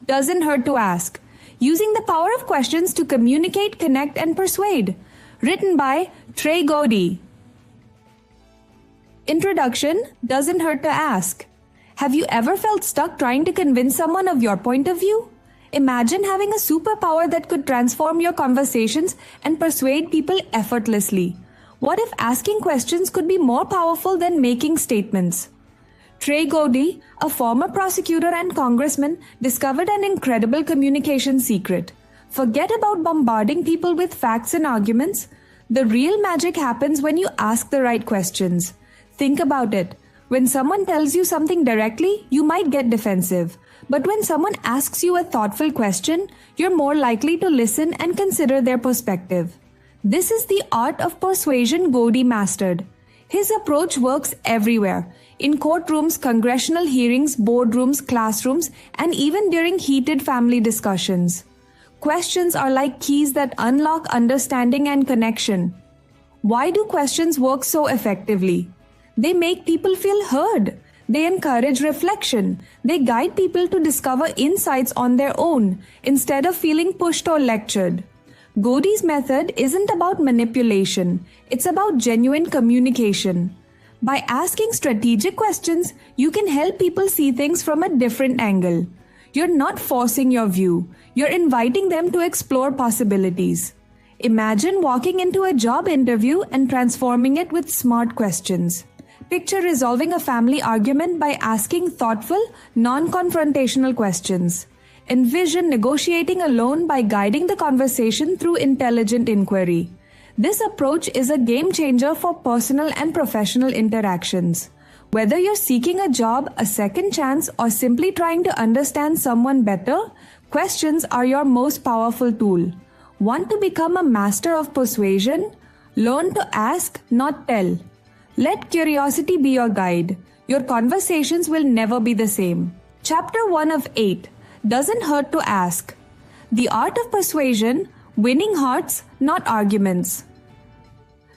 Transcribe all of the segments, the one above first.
Doesn't hurt to ask. Using the power of questions to communicate, connect, and persuade. Written by Trey Gowdy. Introduction. Doesn't hurt to ask. Have you ever felt stuck trying to convince someone of your point of view? Imagine having a superpower that could transform your conversations and persuade people effortlessly. What if asking questions could be more powerful than making statements? Trey Gowdy, a former prosecutor and congressman, discovered an incredible communication secret. Forget about bombarding people with facts and arguments. The real magic happens when you ask the right questions. Think about it. When someone tells you something directly, you might get defensive. But when someone asks you a thoughtful question, you're more likely to listen and consider their perspective. This is the art of persuasion Gowdy mastered. His approach works everywhere, in courtrooms, congressional hearings, boardrooms, classrooms, and even during heated family discussions. Questions are like keys that unlock understanding and connection. Why do questions work so effectively? They make people feel heard. They encourage reflection. They guide people to discover insights on their own, instead of feeling pushed or lectured. Gowdy's method isn't about manipulation, it's about genuine communication. By asking strategic questions, you can help people see things from a different angle. You're not forcing your view, you're inviting them to explore possibilities. Imagine walking into a job interview and transforming it with smart questions. Picture resolving a family argument by asking thoughtful, non-confrontational questions. Envision negotiating a loan by guiding the conversation through intelligent inquiry. This approach is a game changer for personal and professional interactions. Whether you're seeking a job, a second chance, or simply trying to understand someone better, questions are your most powerful tool. Want to become a master of persuasion? Learn to ask, not tell. Let curiosity be your guide. Your conversations will never be the same. Chapter 1 of 8. Doesn't hurt to ask. The art of persuasion, winning hearts, not arguments.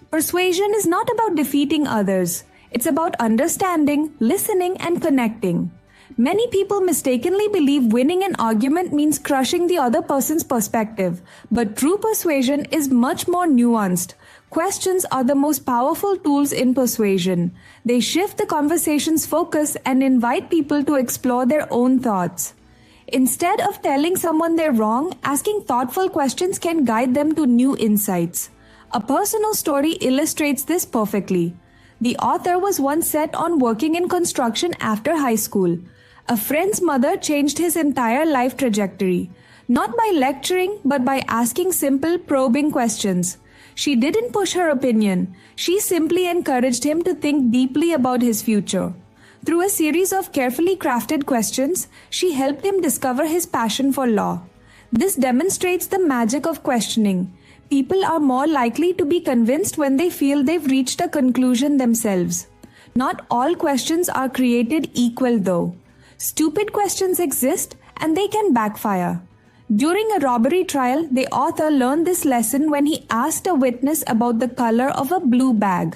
Persuasion is not about defeating others. It's about understanding, listening, and connecting. Many people mistakenly believe winning an argument means crushing the other person's perspective, but true persuasion is much more nuanced. Questions are the most powerful tools in persuasion. They shift the conversation's focus and invite people to explore their own thoughts. Instead of telling someone they're wrong, asking thoughtful questions can guide them to new insights. A personal story illustrates this perfectly. The author was once set on working in construction after high school. A friend's mother changed his entire life trajectory, not by lecturing, but by asking simple, probing questions. She didn't push her opinion. She simply encouraged him to think deeply about his future. Through a series of carefully crafted questions, she helped him discover his passion for law. This demonstrates the magic of questioning. People are more likely to be convinced when they feel they've reached a conclusion themselves. Not all questions are created equal though. Stupid questions exist and they can backfire. During a robbery trial, the author learned this lesson when he asked a witness about the color of a blue bag,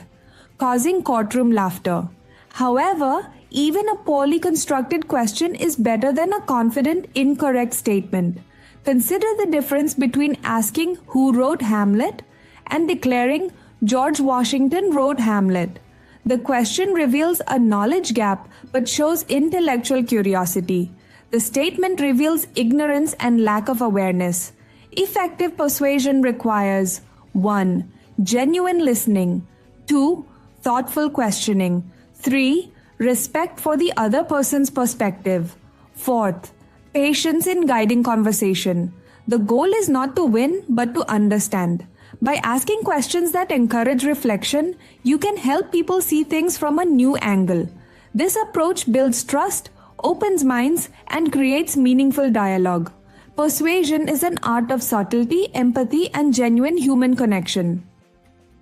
causing courtroom laughter. However, even a poorly constructed question is better than a confident, incorrect statement. Consider the difference between asking who wrote Hamlet and declaring George Washington wrote Hamlet. The question reveals a knowledge gap but shows intellectual curiosity. The statement reveals ignorance and lack of awareness. Effective persuasion requires 1. Genuine listening. 2. Thoughtful questioning. 3. Respect for the other person's perspective. 4th. Patience in guiding conversation. The goal is not to win, but to understand. By asking questions that encourage reflection, you can help people see things from a new angle. This approach builds trust, opens minds, and creates meaningful dialogue. Persuasion is an art of subtlety, empathy, and genuine human connection.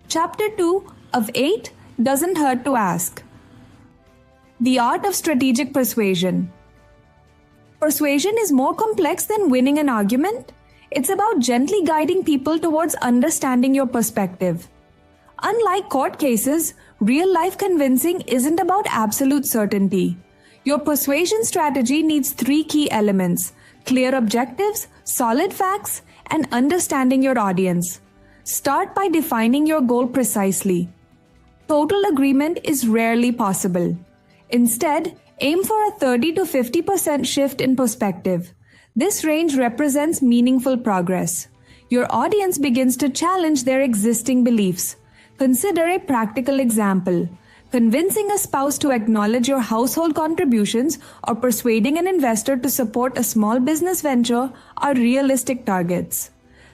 Chapter 2 of 8 Doesn't hurt to ask. The art of strategic persuasion. Persuasion is more complex than winning an argument. It's about gently guiding people towards understanding your perspective. Unlike court cases, real-life convincing isn't about absolute certainty. Your persuasion strategy needs 3 key elements: clear objectives, solid facts, and understanding your audience. Start by defining your goal precisely. Total agreement is rarely possible. Instead, aim for a 30 to 50% shift in perspective. This range represents meaningful progress. Your audience begins to challenge their existing beliefs. Consider a practical example. Convincing a spouse to acknowledge your household contributions or persuading an investor to support a small business venture are realistic targets.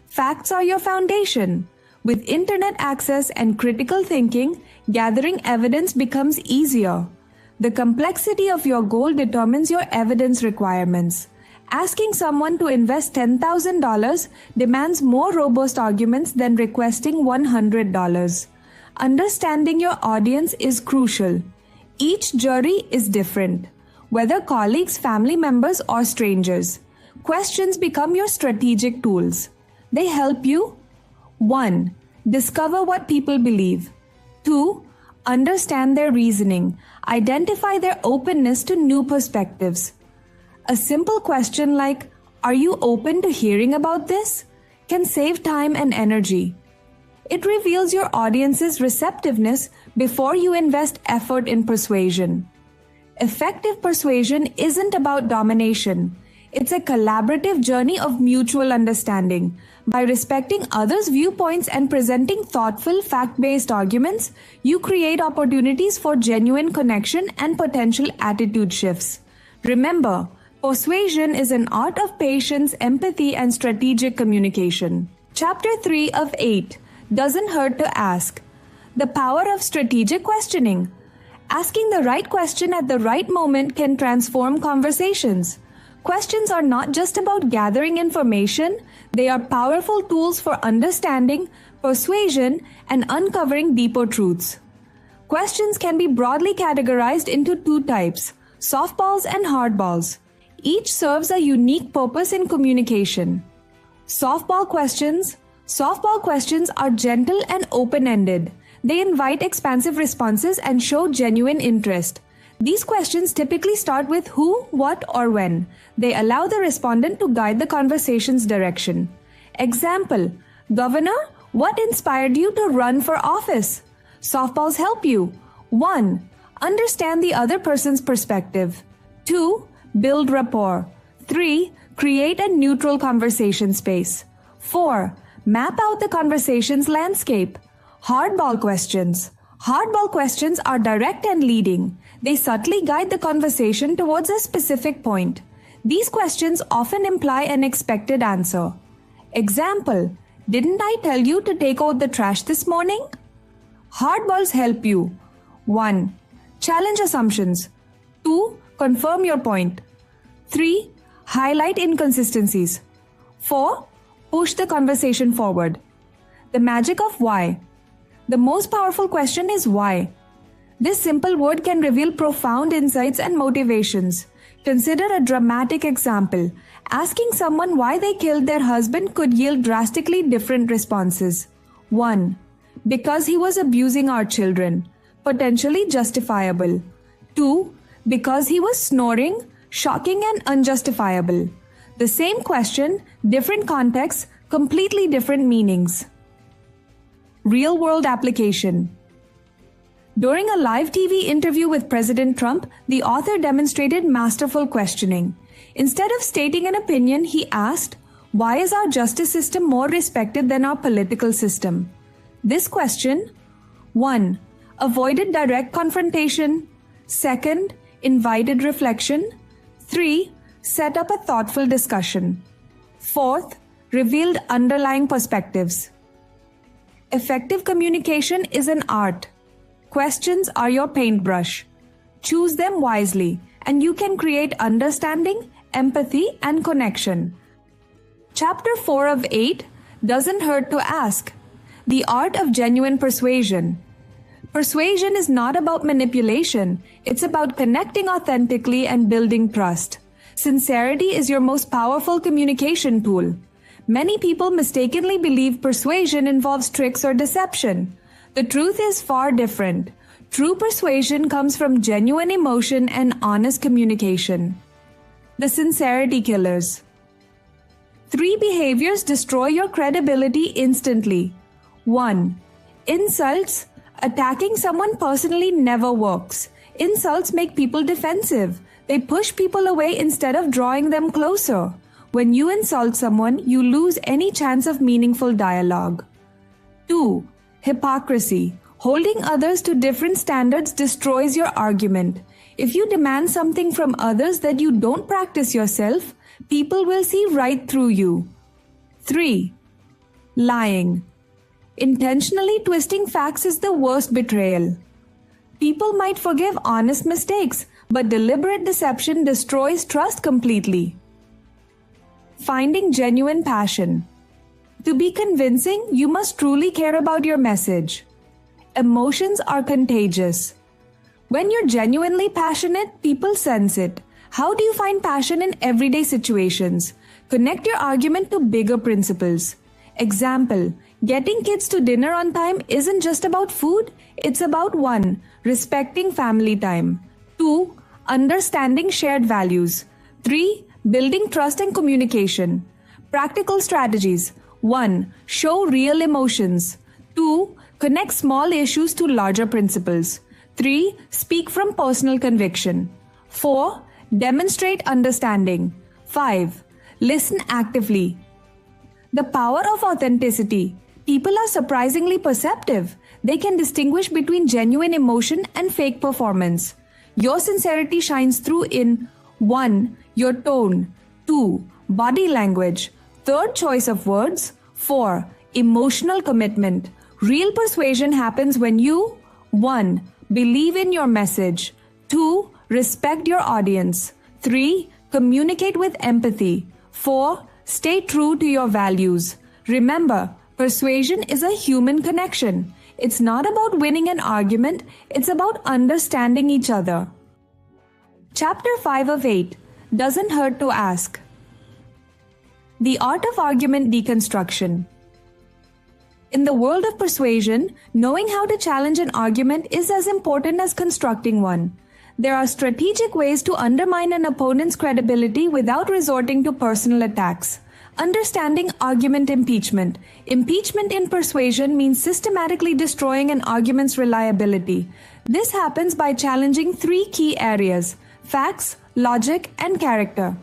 Facts are your foundation. With internet access and critical thinking, gathering evidence becomes easier. The complexity of your goal determines your evidence requirements. Asking someone to invest $10,000 demands more robust arguments than requesting $100. Understanding your audience is crucial. Each jury is different, whether colleagues, family members, or strangers. Questions become your strategic tools. They help you 1. Discover what people believe. 2. Understand their reasoning. Identify their openness to new perspectives. A simple question like, "Are you open to hearing about this?" can save time and energy. It reveals your audience's receptiveness before you invest effort in persuasion. Effective persuasion isn't about domination. It's a collaborative journey of mutual understanding. By respecting others' viewpoints and presenting thoughtful, fact-based arguments, you create opportunities for genuine connection and potential attitude shifts. Remember, persuasion is an art of patience, empathy, and strategic communication. Chapter 3 of 8. Doesn't hurt to ask. The power of strategic questioning. Asking the right question at the right moment can transform conversations. Questions are not just about gathering information, they are powerful tools for understanding, persuasion, and uncovering deeper truths. Questions can be broadly categorized into two types, softballs and hardballs. Each serves a unique purpose in communication. Softball questions are gentle and open-ended. They invite expansive responses and show genuine interest. These questions typically start with who, what, or when. They allow the respondent to guide the conversation's direction. Example: Governor, what inspired you to run for office? Softballs help you. 1. Understand the other person's perspective. 2. Build rapport. 3. Create a neutral conversation space. 4. Map out the conversation's landscape. Hardball questions. Hardball questions are direct and leading. They subtly guide the conversation towards a specific point. These questions often imply an expected answer. Example: Didn't I tell you to take out the trash this morning? Hardballs help you. 1. Challenge assumptions. 2. Confirm your point. 3. Highlight inconsistencies. 4. Push the conversation forward. The magic of why. The most powerful question is why. This simple word can reveal profound insights and motivations. Consider a dramatic example. Asking someone why they killed their husband could yield drastically different responses. 1. Because he was abusing our children. Potentially justifiable. 2. Because he was snoring. Shocking and unjustifiable. The same question, different contexts, completely different meanings. Real-world application. During a live TV interview with President Trump, the author demonstrated masterful questioning. Instead of stating an opinion, he asked, "Why is our justice system more respected than our political system?" This question, 1. Avoided direct confrontation. 2. Invited reflection. 3. Set up a thoughtful discussion. 4. Revealed underlying perspectives. Effective communication is an art. Questions are your paintbrush. Choose them wisely, and you can create understanding, empathy, and connection. Chapter 4 of 8. Doesn't hurt to ask. The art of genuine persuasion. Persuasion is not about manipulation. It's about connecting authentically and building trust. Sincerity is your most powerful communication tool. Many people mistakenly believe persuasion involves tricks or deception. The truth is far different. True persuasion comes from genuine emotion and honest communication. The sincerity killers. 3 behaviors destroy your credibility instantly. 1. Insults. Attacking someone personally never works. Insults make people defensive. They push people away instead of drawing them closer. When you insult someone, you lose any chance of meaningful dialogue. 2. Hypocrisy. Holding others to different standards destroys your argument. If you demand something from others that you don't practice yourself, people will see right through you. 3. Lying. Intentionally twisting facts is the worst betrayal. People might forgive honest mistakes, but deliberate deception destroys trust completely. Finding genuine passion. To be convincing, you must truly care about your message. Emotions are contagious. When you're genuinely passionate, people sense it. How do you find passion in everyday situations? Connect your argument to bigger principles. Example, getting kids to dinner on time isn't just about food, it's about 1. Respecting family time. 2. Understanding shared values. 3. Building trust and communication. Practical strategies. 1. Show real emotions. 2. Connect small issues to larger principles. 3. Speak from personal conviction. 4. Demonstrate understanding. 5. Listen actively. The power of authenticity. People are surprisingly perceptive. They can distinguish between genuine emotion and fake performance. Your sincerity shines through in 1. Your tone. 2. Body language. 3rd choice of words. 4. Emotional commitment. Real persuasion happens when you 1. Believe in your message. 2. Respect your audience. 3. Communicate with empathy. 4. Stay true to your values. Remember, persuasion is a human connection. It's not about winning an argument, it's about understanding each other. Chapter 5 of 8. Doesn't hurt to ask. The art of argument deconstruction. In the world of persuasion, knowing how to challenge an argument is as important as constructing one. There are strategic ways to undermine an opponent's credibility without resorting to personal attacks. Understanding argument impeachment. Impeachment in persuasion means systematically destroying an argument's reliability. This happens by challenging 3 key areas: facts, logic, and character.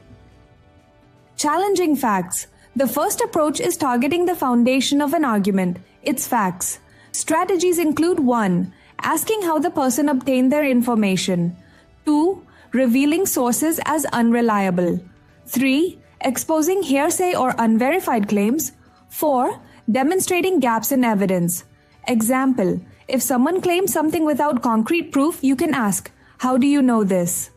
Challenging facts. The first approach is targeting the foundation of an argument, its facts. Strategies include 1. Asking how the person obtained their information. 2. Revealing sources as unreliable. 3. Exposing hearsay or unverified claims. 4. Demonstrating gaps in evidence. Example, if someone claims something without concrete proof, you can ask, "How do you know this?"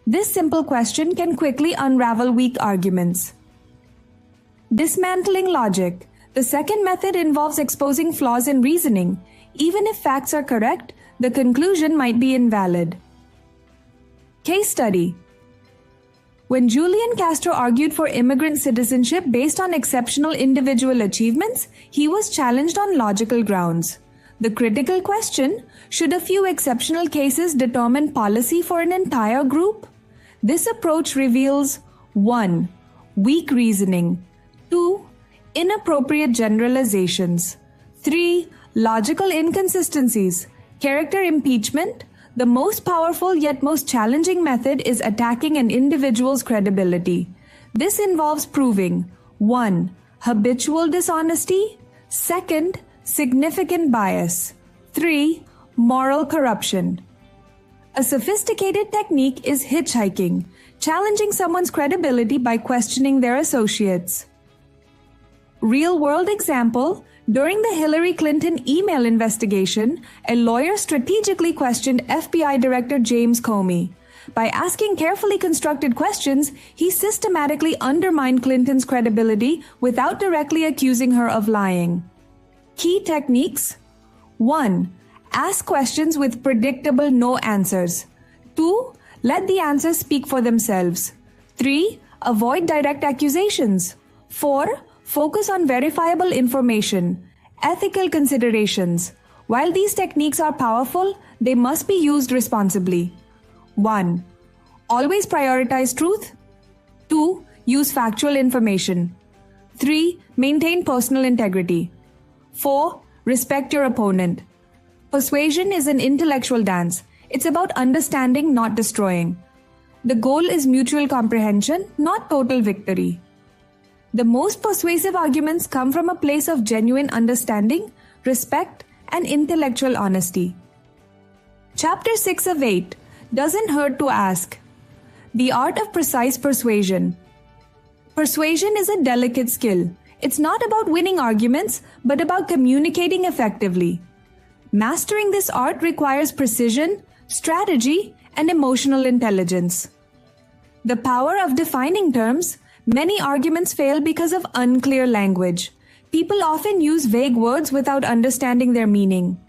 This simple question can quickly unravel weak arguments. Dismantling logic. The second method involves exposing flaws in reasoning. Even if facts are correct, the conclusion might be invalid. Case study. When Julian Castro argued for immigrant citizenship based on exceptional individual achievements, he was challenged on logical grounds. The critical question, should a few exceptional cases determine policy for an entire group? This approach reveals 1. Weak reasoning. 2. Inappropriate generalizations. 3. Logical inconsistencies. Character impeachment. The most powerful yet most challenging method is attacking an individual's credibility. This involves proving 1. Habitual dishonesty. 2. Significant bias. 3. Moral corruption. A sophisticated technique is hitchhiking, challenging someone's credibility by questioning their associates. Real-world example, during the Hillary Clinton email investigation, a lawyer strategically questioned FBI Director James Comey. By asking carefully constructed questions, he systematically undermined Clinton's credibility without directly accusing her of lying. Key techniques: 1. Ask questions with predictable no answers. 2. Let the answers speak for themselves. 3. Avoid direct accusations. 4. Focus on verifiable information. Ethical considerations. While these techniques are powerful, they must be used responsibly. 1. Always prioritize truth. 2. Use factual information. 3. Maintain personal integrity. 4. Respect your opponent. Persuasion is an intellectual dance. It's about understanding, not destroying. The goal is mutual comprehension, not total victory. The most persuasive arguments come from a place of genuine understanding, respect, and intellectual honesty. Chapter 6 of 8. Doesn't hurt to ask. The art of precise persuasion. Persuasion is a delicate skill. It's not about winning arguments, but about communicating effectively. Mastering this art requires precision, strategy, and emotional intelligence. The power of defining terms. Many arguments fail because of unclear language. People often use vague words without understanding their meaning.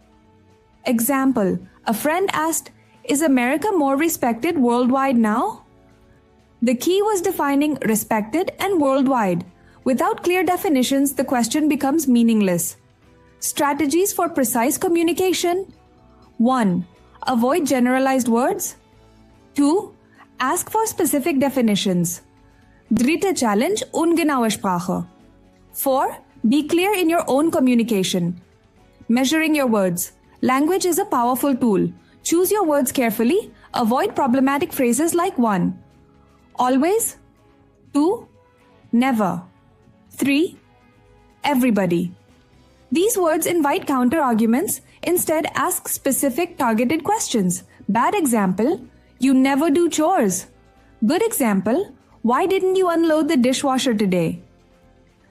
Example, a friend asked, "Is America more respected worldwide now?" The key was defining respected and worldwide. Without clear definitions, the question becomes meaningless. Strategies for precise communication. 1. Avoid generalized words. 2. Ask for specific definitions. Dritte Challenge, ungenaue Sprache. 4. Be clear in your own communication. Measuring your words. Language is a powerful tool. Choose your words carefully. Avoid problematic phrases like 1. Always. 2. Never. 3. Everybody. These words invite counter-arguments. Instead, ask specific targeted questions. Bad example, you never do chores. Good example, why didn't you unload the dishwasher today?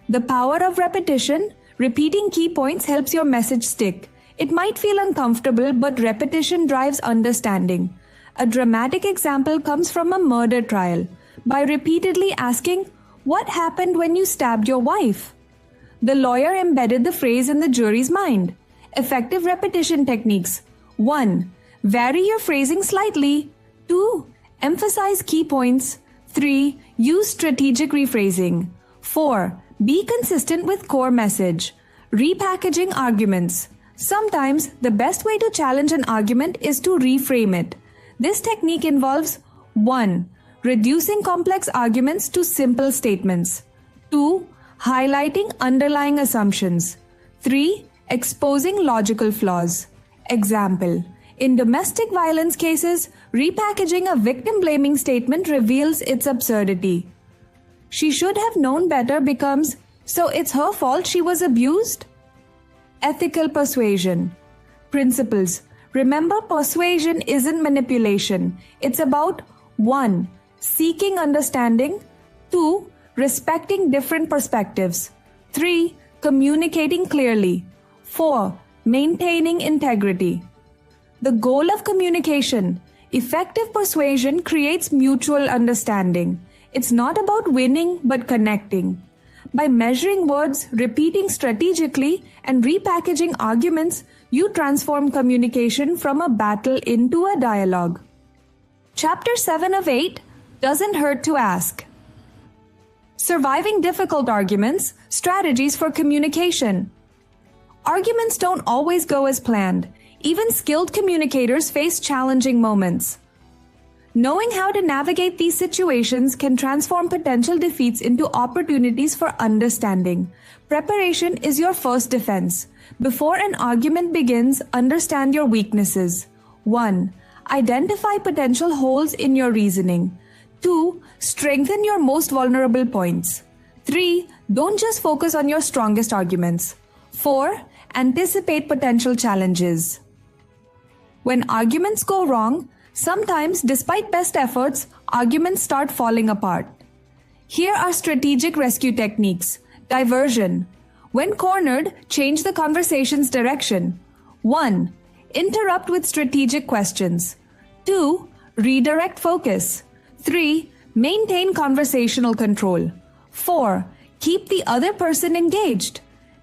The power of repetition. Repeating key points helps your message stick. It might feel uncomfortable, but repetition drives understanding. A dramatic example comes from a murder trial. By repeatedly asking, "What happened when you stabbed your wife?" the lawyer embedded the phrase in the jury's mind. Effective repetition techniques. 1. Vary your phrasing slightly. 2. Emphasize key points. 3. Use strategic rephrasing. 4. Be consistent with core message. Repackaging arguments. Sometimes the best way to challenge an argument is to reframe it. This technique involves 1. Reducing complex arguments to simple statements. 2. Highlighting underlying assumptions. 3. Exposing logical flaws. Example. In domestic violence cases, repackaging a victim-blaming statement reveals its absurdity. "She should have known better" becomes, "So it's her fault she was abused?" Ethical persuasion. Principles. Remember, persuasion isn't manipulation. It's about 1. Seeking understanding. 2. Respecting different perspectives. 3. Communicating clearly. 4. Maintaining integrity. The goal of communication. Effective persuasion creates mutual understanding. It's not about winning, but connecting. By measuring words, repeating strategically, and repackaging arguments, you transform communication from a battle into a dialogue. Chapter 7 of 8. Doesn't hurt to ask. Surviving difficult arguments, strategies for communication. Arguments don't always go as planned. Even skilled communicators face challenging moments. Knowing how to navigate these situations can transform potential defeats into opportunities for understanding. Preparation is your first defense. Before an argument begins, understand your weaknesses. 1. Identify potential holes in your reasoning. 2. Strengthen your most vulnerable points. 3. Don't just focus on your strongest arguments. 4. Anticipate potential challenges. When arguments go wrong, sometimes, despite best efforts, arguments start falling apart. Here are strategic rescue techniques. Diversion. When cornered, change the conversation's direction. 1. Interrupt with strategic questions. 2. Redirect focus. 3. Maintain conversational control. 4. Keep the other person engaged.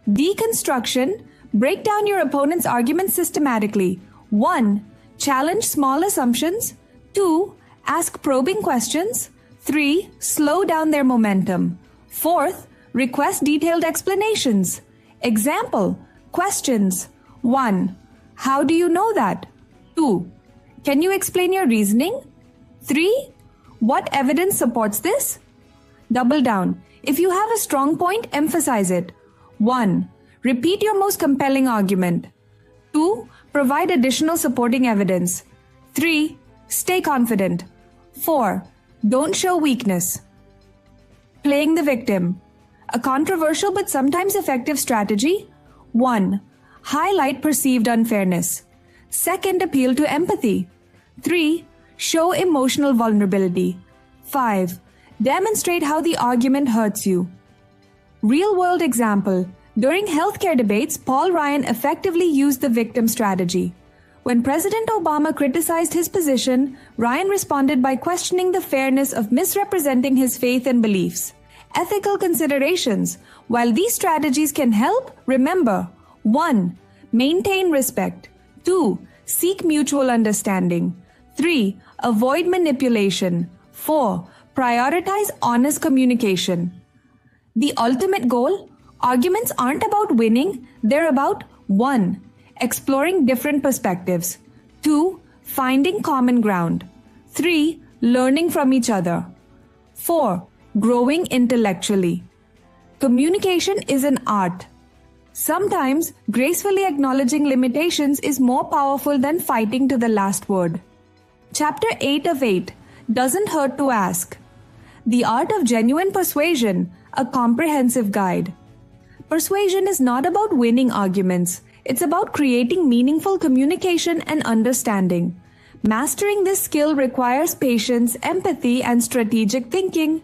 Deconstruction. Break down your opponent's argument systematically. 1. Challenge small assumptions. 2. Ask probing questions. 3. Slow down their momentum. 4th. Request detailed explanations. Example. Questions. 1. How do you know that? 2. Can you explain your reasoning? 3. What evidence supports this? Double down. If you have a strong point, emphasize it. 1. Repeat your most compelling argument. 2. Provide additional supporting evidence. 3. Stay confident. 4. Don't show weakness. Playing the victim. A controversial but sometimes effective strategy. 1. Highlight perceived unfairness. 2. Appeal to empathy. 3. Show emotional vulnerability. 5. Demonstrate how the argument hurts you. Real-world example. During healthcare debates, Paul Ryan effectively used the victim strategy. When President Obama criticized his position, Ryan responded by questioning the fairness of misrepresenting his faith and beliefs. Ethical considerations. While these strategies can help, remember: 1. Maintain respect. 2. Seek mutual understanding. 3. Avoid manipulation. 4. Prioritize honest communication. The ultimate goal? Arguments aren't about winning, they're about 1. Exploring different perspectives. 2. Finding common ground. 3. Learning from each other. 4. Growing intellectually. Communication is an art. Sometimes, gracefully acknowledging limitations is more powerful than fighting to the last word. Chapter 8 of 8. Doesn't hurt to ask. The Art of Genuine Persuasion, a comprehensive guide. Persuasion is not about winning arguments. It's about creating meaningful communication and understanding. Mastering this skill requires patience, empathy, and strategic thinking.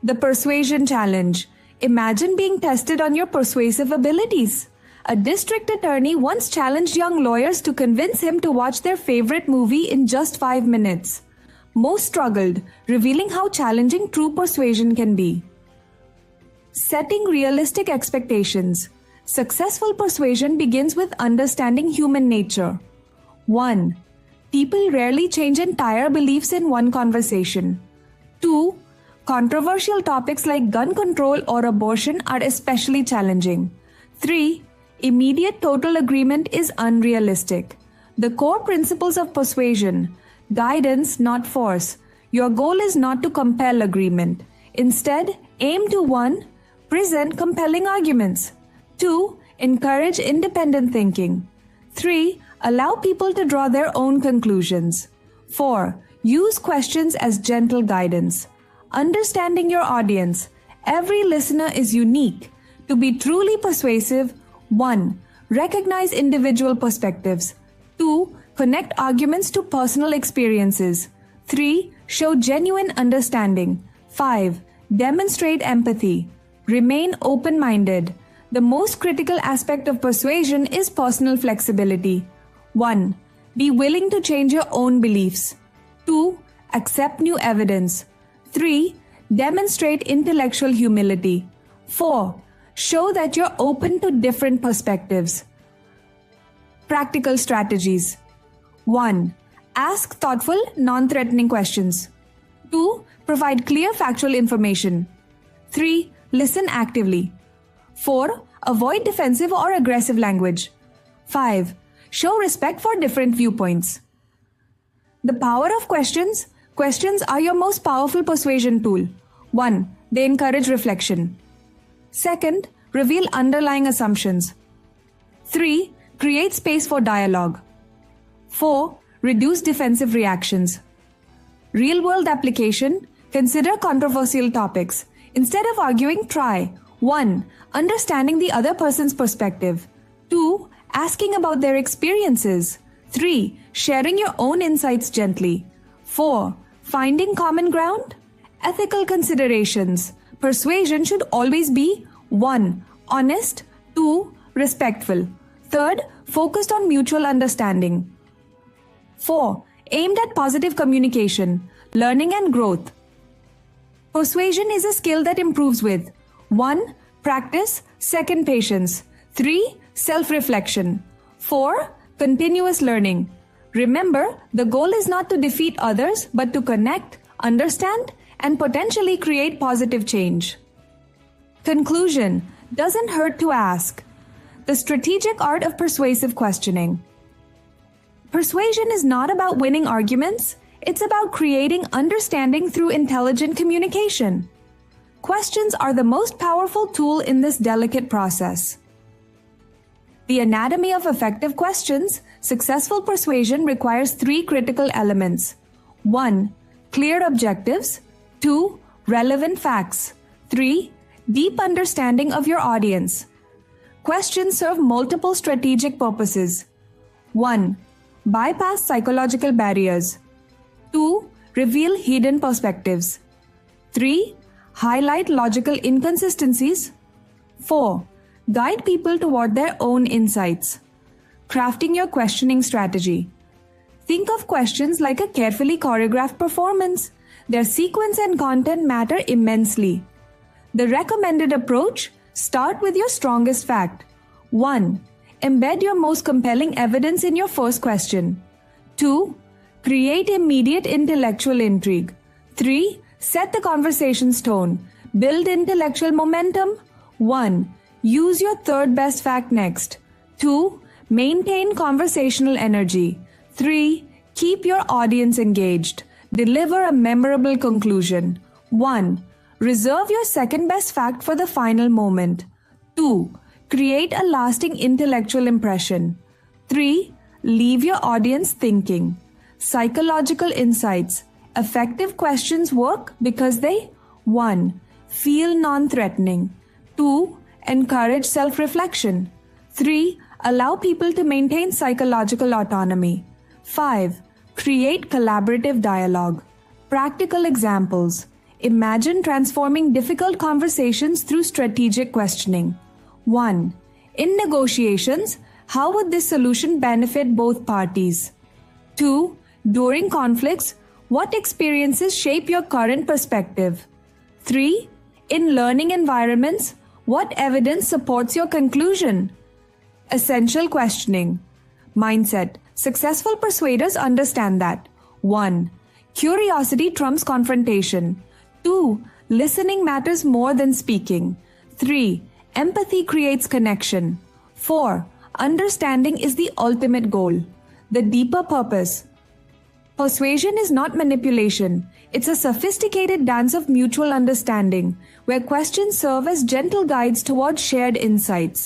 The Persuasion Challenge. Imagine being tested on your persuasive abilities. A district attorney once challenged young lawyers to convince him to watch their favorite movie in just 5 minutes. Most struggled, revealing how challenging true persuasion can be. Setting realistic expectations. Successful persuasion begins with understanding human nature. 1. People rarely change entire beliefs in one conversation. 2. Controversial topics like gun control or abortion are especially challenging. 3. Immediate total agreement is unrealistic. The core principles of persuasion. Guidance, not force. Your goal is not to compel agreement. Instead, aim to 1. Present compelling arguments. 2. Encourage independent thinking. 3. Allow people to draw their own conclusions. 4. Use questions as gentle guidance. Understanding your audience. Every listener is unique. To be truly persuasive, 1. Recognize individual perspectives. 2. Connect arguments to personal experiences. 3. Show genuine understanding. 5. Demonstrate empathy. Remain open-minded. The most critical aspect of persuasion is personal flexibility. 1. Be willing to change your own beliefs. 2. Accept new evidence. 3. Demonstrate intellectual humility. 4. Show that you're open to different perspectives. Practical strategies. 1. Ask thoughtful, non-threatening questions. 2. Provide clear factual information. 3. Listen actively. 4. Avoid defensive or aggressive language. 5. Show respect for different viewpoints. The power of questions. Questions are your most powerful persuasion tool. 1. They encourage reflection. 2. Reveal underlying assumptions. 3. Create space for dialogue. 4. Reduce defensive reactions. Real-world application. Consider controversial topics. Instead of arguing, try 1. Understanding the other person's perspective. 2. Asking about their experiences. 3. Sharing your own insights gently. 4. Finding common ground. Ethical considerations. Persuasion should always be 1. Honest. 2. Respectful. 3. Focused on mutual understanding. 4. Aimed at positive communication, learning and growth. Persuasion is a skill that improves with 1. Practice. 2. Patience. 3. Self-reflection. 4. Continuous learning. Remember, the goal is not to defeat others, but to connect, understand, and potentially create positive change. Conclusion. Doesn't hurt to ask. The strategic art of persuasive questioning. Persuasion is not about winning arguments. It's about creating understanding through intelligent communication. Questions are the most powerful tool in this delicate process. The anatomy of effective questions. Successful persuasion requires 3 critical elements. 1. Clear objectives. 2. Relevant facts. 3. Deep understanding of your audience. Questions serve multiple strategic purposes. 1. Bypass psychological barriers. 2. Reveal hidden perspectives. 3. Highlight logical inconsistencies. 4. Guide people toward their own insights. Crafting your questioning strategy. Think of questions like a carefully choreographed performance. Their sequence and content matter immensely. The recommended approach: start with your strongest fact. 1. Embed your most compelling evidence in your first question. 2. Create immediate intellectual intrigue. 3. Set the conversation's tone. Build intellectual momentum. 1. Use your third best fact next. 2. Maintain conversational energy. 3. Keep your audience engaged. Deliver a memorable conclusion. 1. Reserve your second best fact for the final moment. 2. Create a lasting intellectual impression. 3. Leave your audience thinking. Psychological insights. Effective questions work because they: 1. Feel non-threatening. 2. Encourage self-reflection. 3. Allow people to maintain psychological autonomy. 5. Create collaborative dialogue. Practical examples. Imagine transforming difficult conversations through strategic questioning. 1. In negotiations, how would this solution benefit both parties? 2. During conflicts, what experiences shape your current perspective? 3. In learning environments, what evidence supports your conclusion? Essential questioning. Mindset. Successful persuaders understand that: 1. Curiosity trumps confrontation. 2. Listening matters more than speaking. 3. Empathy creates connection. 4. Understanding is the ultimate goal. The deeper purpose. Persuasion is not manipulation. It's a sophisticated dance of mutual understanding, where questions serve as gentle guides towards shared insights.